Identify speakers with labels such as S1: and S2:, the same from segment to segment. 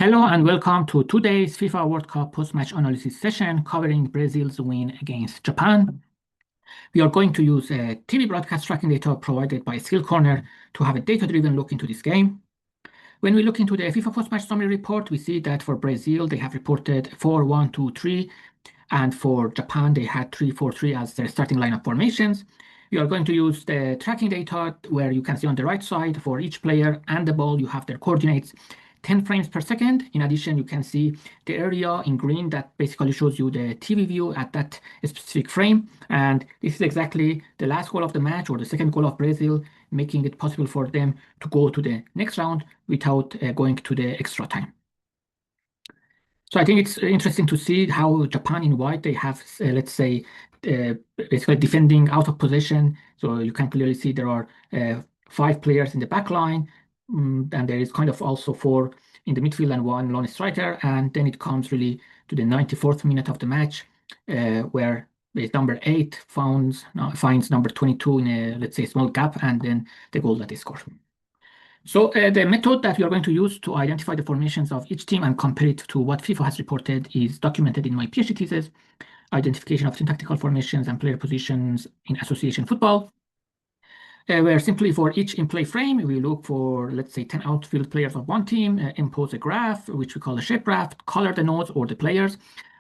S1: Hello and welcome to today's FIFA World Cup post-match analysis session covering Brazil's win against Japan. We are going to use TV broadcast tracking data provided by SkillCorner to have a data-driven look into this game. When we look into the FIFA post-match summary report, we see that for Brazil, they have reported 4-1-2-3, and for Japan, they had 3-4-3 as their starting lineup formations. We are going to use the tracking data where you can see on the right side for each player and the ball, you have their coordinates 10 frames per second. In addition, you can see the area in green that basically shows you the TV view at that specific frame. And this is exactly the last goal of the match, or the second goal of Brazil, making it possible for them to go to the next round without going to the extra time. So I think it's interesting to see how Japan in white, they have, let's say, basically defending out of possession. So you can clearly see there are 5 players in the back line, and there is kind of also 4 in the midfield and 1 lone striker. And then it comes really to the 94th minute of the match, where number 8 finds number 22 in a, let's say, small gap, and then the goal that they score. So the method that we are going to use to identify the formations of each team and compare it to what FIFA has reported is documented in my PhD thesis, Identification of Syntactical Formations and Player Positions in Association Football, where simply for each in-play frame, we look for, let's say, 10 outfield players of one team, impose a graph, which we call a shape graph, color the nodes or the players,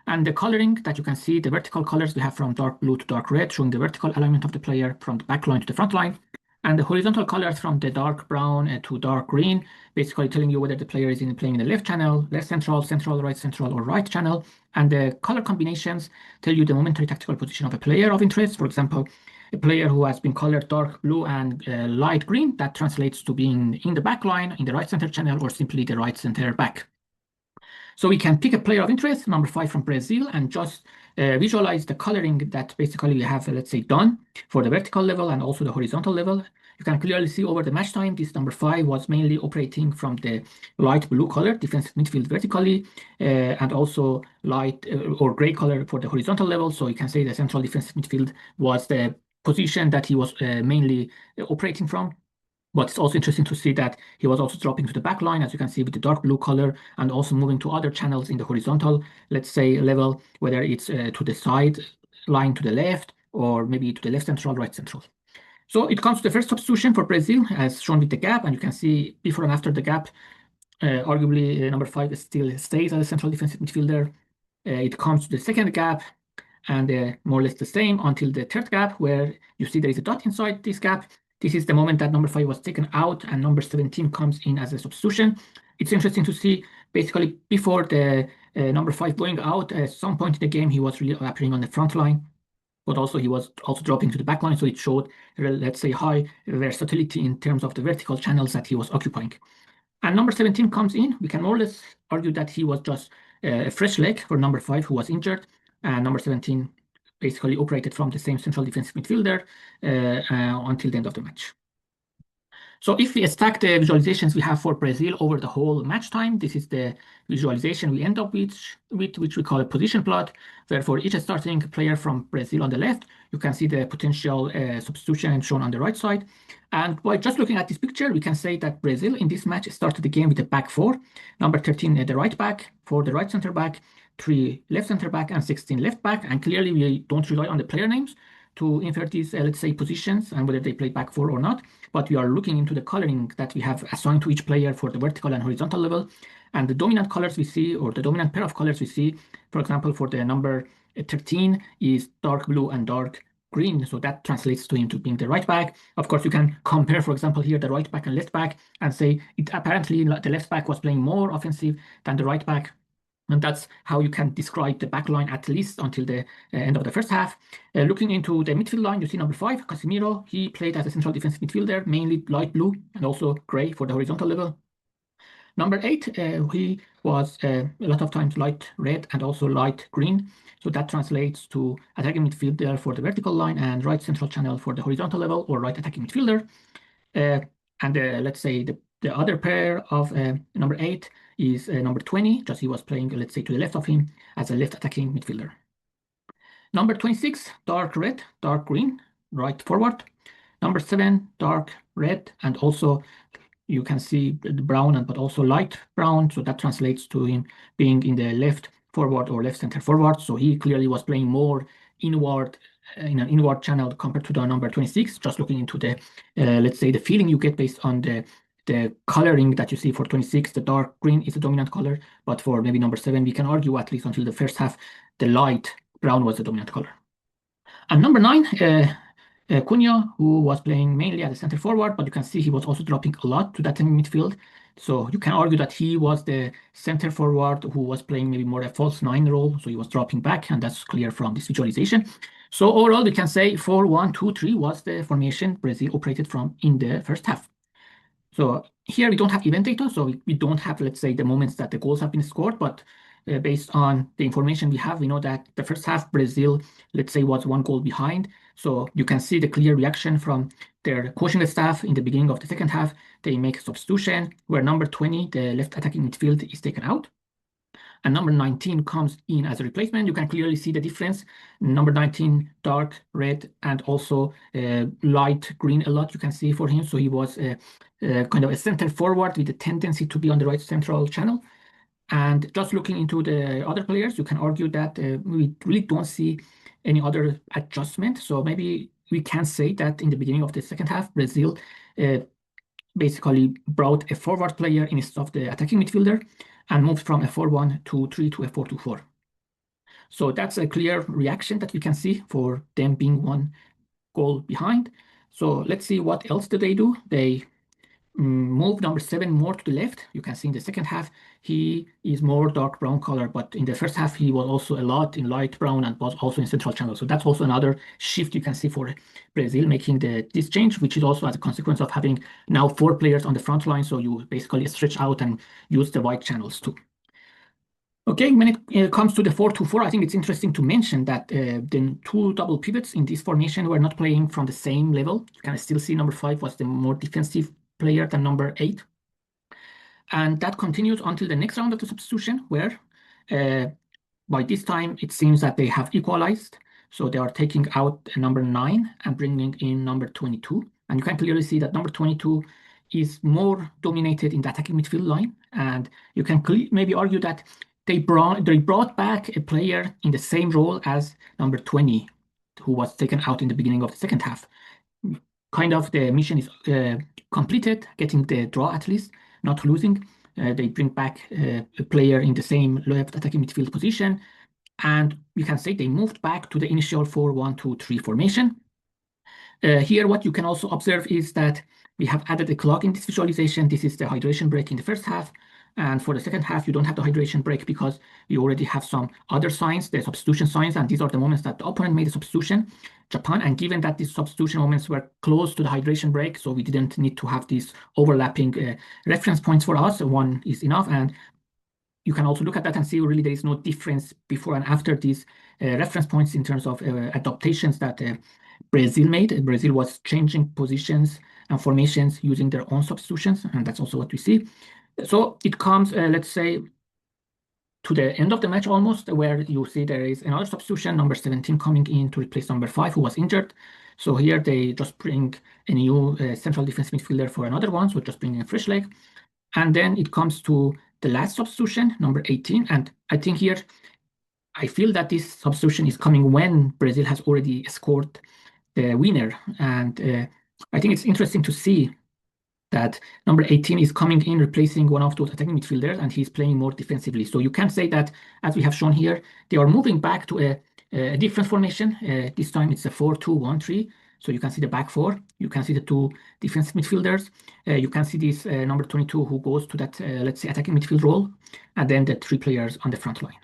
S1: and the coloring that you can see, the vertical colors we have from dark blue to dark red, showing the vertical alignment of the player from the back line to the front line. And the horizontal colors from the dark brown to dark green, basically telling you whether the player is playing in the left channel, left central, central, right central, or right channel. And the color combinations tell you the momentary tactical position of a player of interest. For example, a player who has been colored dark blue and light green, that translates to being in the back line, in the right center channel, or simply the right center back. So we can pick a player of interest, number 5 from Brazil, and just visualize the coloring that basically we have, let's say, done for the vertical level and also the horizontal level. You can clearly see over the match time, this number 5 was mainly operating from the light blue color, defensive midfield vertically, and also light or gray color for the horizontal level. So you can say the central defensive midfield was the position that he was mainly operating from. But it's also interesting to see that he was also dropping to the back line, as you can see with the dark blue color, and also moving to other channels in the horizontal, let's say, level, whether it's to the side line to the left, or maybe to the left central, right central. So it comes to the first substitution for Brazil, as shown with the gap, and you can see before and after the gap, arguably number 5 still stays as a central defensive midfielder. It comes to the second gap, and more or less the same until the third gap, where you see there is a dot inside this gap. This is the moment that number 5 was taken out and number 17 comes in as a substitution. It's interesting to see, basically, before the number 5 going out, at some point in the game, he was really appearing on the front line, but also he was also dropping to the back line. So it showed, let's say, high versatility in terms of the vertical channels that he was occupying. And number 17 comes in. We can more or less argue that he was just a fresh leg for number 5 who was injured. And number 17 basically operated from the same central defensive midfielder until the end of the match. So if we stack the visualizations we have for Brazil over the whole match time, this is the visualization we end up with which we call a position plot, where for each starting player from Brazil on the left, you can see the potential substitution shown on the right side. And by just looking at this picture, we can say that Brazil in this match started the game with a back 4, number 13 at the right back, 4 the right center back, 3 left center back, and 16 left back. And clearly we don't rely on the player names to infer these, let's say, positions and whether they play back 4 or not, but we are looking into the coloring that we have assigned to each player for the vertical and horizontal level. And the dominant colors we see, or the dominant pair of colors we see, for example, for the number 13 is dark blue and dark green. So that translates to him to being the right back. Of course, you can compare, for example, here the right back and left back and say it apparently the left back was playing more offensive than the right back. And that's how you can describe the back line, at least until the end of the first half. Looking into the midfield line, you see number 5, Casemiro. He played as a central defensive midfielder, mainly light blue and also gray for the horizontal level. Number 8, he was a lot of times light red and also light green. So that translates to attacking midfielder for the vertical line and right central channel for the horizontal level, or right attacking midfielder. Let's say the other pair of number 8 is number 20, just he was playing, let's say, to the left of him as a left attacking midfielder. Number 26, dark red, dark green, right forward. Number 7, dark red, and also you can see the brown but also light brown. So that translates to him being in the left forward or left center forward. So he clearly was playing more inward in an inward channel compared to the number 26. Just looking into the let's say the feeling you get based on the coloring that you see for 26, the dark green is the dominant color, but for maybe number 7, we can argue at least until the first half, the light brown was the dominant color. And number 9, Cunha, who was playing mainly as a center forward, but you can see he was also dropping a lot to that midfield. So you can argue that he was the center forward who was playing maybe more a false 9 role. So he was dropping back, and that's clear from this visualization. So overall, we can say 4-1-2-3 was the formation Brazil operated from in the first half. So here we don't have event data, so we don't have, let's say, the moments that the goals have been scored, but based on the information we have, we know that the first half Brazil, let's say, was 1 goal behind. So you can see the clear reaction from their coaching staff in the beginning of the second half. They make a substitution where number 20, the left attacking midfield, is taken out. And number 19 comes in as a replacement. You can clearly see the difference. Number 19, dark red and also light green a lot, you can see for him. So he was kind of a center forward with a tendency to be on the right central channel. And just looking into the other players, you can argue that we really don't see any other adjustment. So maybe we can say that in the beginning of the second half, Brazil basically brought a forward player instead of the attacking midfielder and moved from a 4-1-2-3 to a 4-2-4. So that's a clear reaction that you can see for them being 1 goal behind. So let's see what else did they do. They move number 7 more to the left. You can see in the second half, he is more dark brown color, but in the first half, he was also a lot in light brown and was also in central channel. So that's also another shift you can see for Brazil making this change, which is also as a consequence of having now 4 players on the front line. So you basically stretch out and use the wide channels too. Okay, when it comes to the 4-2-4, I think it's interesting to mention that the 2 double pivots in this formation were not playing from the same level. You can still see number 5 was the more defensive player than number 8. And that continues until the next round of the substitution, where by this time it seems that they have equalized. So they are taking out number 9 and bringing in number 22. And you can clearly see that number 22 is more dominated in the attacking midfield line. And you can maybe argue that they brought back a player in the same role as number 20, who was taken out in the beginning of the second half. Kind of the mission is completed, getting the draw at least, not losing. They bring back a player in the same left attacking midfield position. And you can say they moved back to the initial 4-1-2-3 formation. Here, what you can also observe is that we have added a clock in this visualization. This is the hydration break in the first half. And for the second half, you don't have the hydration break because you already have some other signs, the substitution signs, and these are the moments that the opponent made a substitution, Japan. And given that these substitution moments were close to the hydration break, so we didn't need to have these overlapping reference points for us. 1 is enough. And you can also look at that and see really there is no difference before and after these reference points in terms of adaptations that Brazil made. Brazil was changing positions and formations using their own substitutions, and that's also what we see. So it comes, let's say, to the end of the match almost, where you see there is another substitution, number 17 coming in to replace number 5, who was injured. So here they just bring a new central defense midfielder for another one, so just bringing a fresh leg. And then it comes to the last substitution, number 18. And I think here, I feel that this substitution is coming when Brazil has already scored the winner. And I think it's interesting to see that number 18 is coming in, replacing one of those attacking midfielders, and he's playing more defensively. So you can say that, as we have shown here, they are moving back to a different formation. This time it's a 4-2-1-3. So you can see the back 4. You can see the 2 defensive midfielders. You can see this number 22 who goes to that, let's say, attacking midfield role, and then the 3 players on the front line.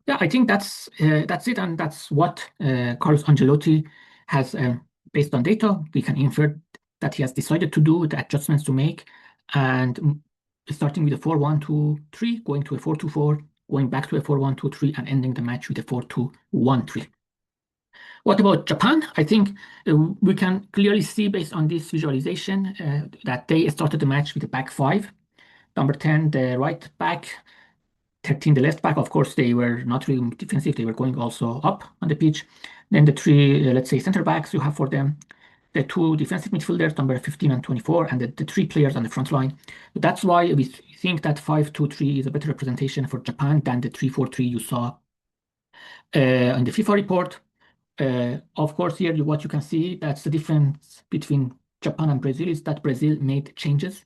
S1: Yeah, I think that's it, and that's what Carlos Ancelotti has, based on data, we can infer that he has decided to do, the adjustments to make, and starting with a 4-1-2-3, going to a 4-2-4, going back to a 4-1-2-3, and ending the match with a 4-2-1-3. What about Japan? I think we can clearly see based on this visualization that they started the match with a back 5. Number 10, the right back, 13, the left back. Of course, they were not really defensive. They were going also up on the pitch. Then the 3, let's say, center backs you have for them. the two defensive midfielders, number 15 and 24, and the three players on the front line. So that's why we think that 5-2-3 is a better representation for Japan than the 3-4-3 you saw in the FIFA report. Of course, here what you can see, that's the difference between Japan and Brazil, is that Brazil made changes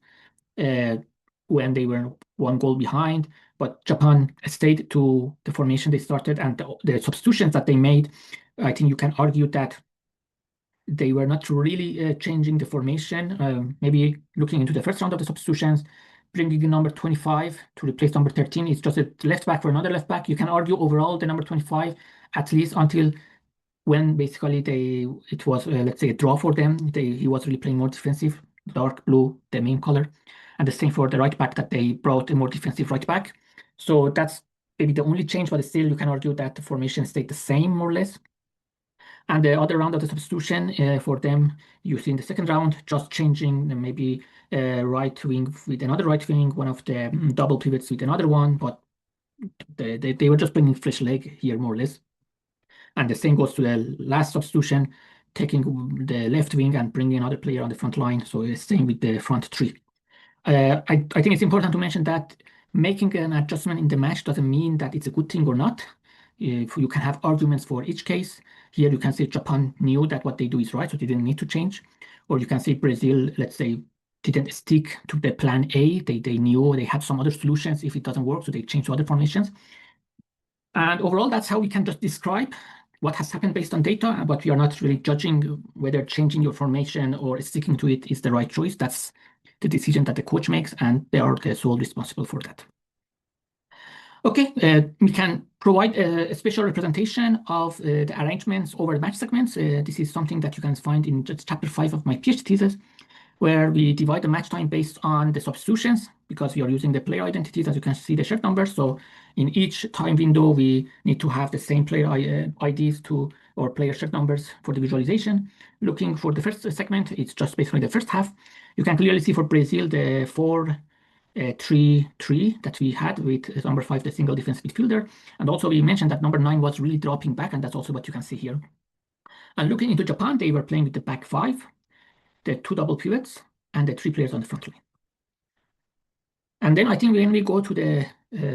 S1: when they were one goal behind, but Japan stayed to the formation they started, and the substitutions that they made, I think you can argue that they were not really changing the formation. Maybe looking into the first round of the substitutions, bringing in number 25 to replace number 13 is just a left back for another left back. You can argue overall the number 25, at least until when basically it was let's say a draw for them. He was really playing more defensive, dark blue, the main color, and the same for the right back, that they brought a more defensive right back. So that's maybe the only change, but still you can argue that the formation stayed the same more or less. And the other round of the substitution for them, you see in the second round, just changing maybe right wing with another right wing, one of the double pivots with another one, but they were just bringing fresh leg here more or less. And the same goes to the last substitution, taking the left wing and bringing another player on the front line. So it's staying with the front three. I think it's important to mention that making an adjustment in the match doesn't mean that it's a good thing or not. If you can have arguments for each case. Here you can say Japan knew that what they do is right, so they didn't need to change. Or you can say Brazil, let's say, didn't stick to the plan A. They knew they had some other solutions if it doesn't work, so they changed to other formations. And overall, that's how we can just describe what has happened based on data, but we are not really judging whether changing your formation or sticking to it is the right choice. That's the decision that the coach makes, and they are the sole responsible for that. Okay, we can provide a special representation of the arrangements over match segments. This is something that you can find in just chapter 5 of my PhD thesis, where we divide the match time based on the substitutions, because we are using the player identities, as you can see the shirt numbers. So in each time window, we need to have the same player IDs or player shirt numbers for the visualization. Looking for the first segment, it's just basically the first half. You can clearly see for Brazil the 4-3-3 that we had with number 5, the single defensive midfielder. And also we mentioned that number 9 was really dropping back, and that's also what you can see here. And looking into Japan, they were playing with the back 5, the 2 double pivots, and the 3 players on the front line. And then I think when we go to the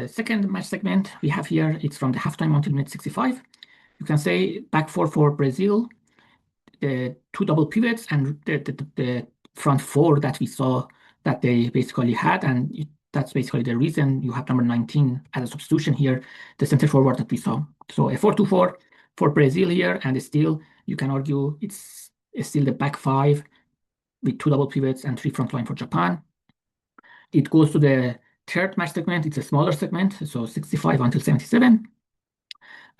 S1: second match segment, we have here, it's from the halftime until minute 65. You can say back 4 for Brazil, the 2 double pivots, and the front 4 that we saw that they basically had, and that's basically the reason you have number 19 as a substitution here, the center forward that we saw. So a 4-2-4 for Brazil here, and still you can argue it's still the back 5 with 2 double pivots and 3 front line for Japan. It goes to the third match segment. It's a smaller segment, so 65 until 77.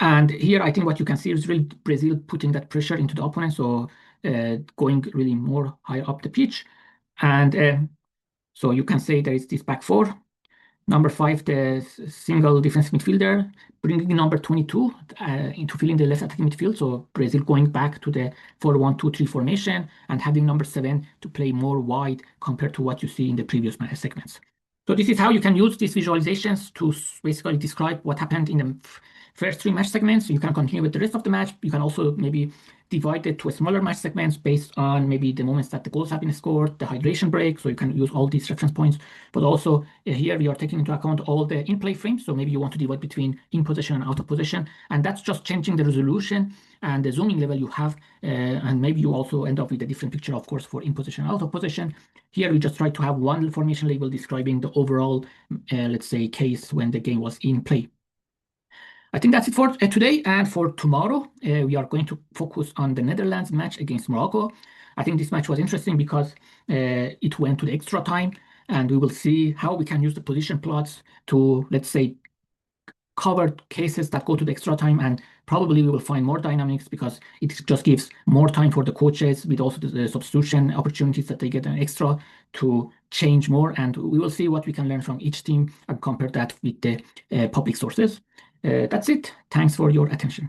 S1: And here, I think what you can see is really Brazil putting that pressure into the opponent, so going really more higher up the pitch. And so you can say there is this back 4. Number 5, the single defensive midfielder, bringing number 22 into filling the left attacking midfield. So Brazil going back to the 4-1-2-3 formation and having number 7 to play more wide compared to what you see in the previous segments. So this is how you can use these visualizations to basically describe what happened in the first 3 match segments. You can continue with the rest of the match. You can also maybe divide it to a smaller match segments based on maybe the moments that the goals have been scored, the hydration break. So you can use all these reference points. But also here we are taking into account all the in-play frames. So maybe you want to divide between in position and out of position. And that's just changing the resolution and the zooming level you have. And maybe you also end up with a different picture, of course, for in position and out of position. Here we just try to have one formation label describing the overall, let's say, case when the game was in play. I think that's it for today, and for tomorrow, we are going to focus on the Netherlands match against Morocco. I think this match was interesting because it went to the extra time, and we will see how we can use the position plots to, let's say, cover cases that go to the extra time, and probably we will find more dynamics because it just gives more time for the coaches with also the substitution opportunities that they get an extra to change more, and we will see what we can learn from each team and compare that with the public sources. That's it. Thanks for your attention.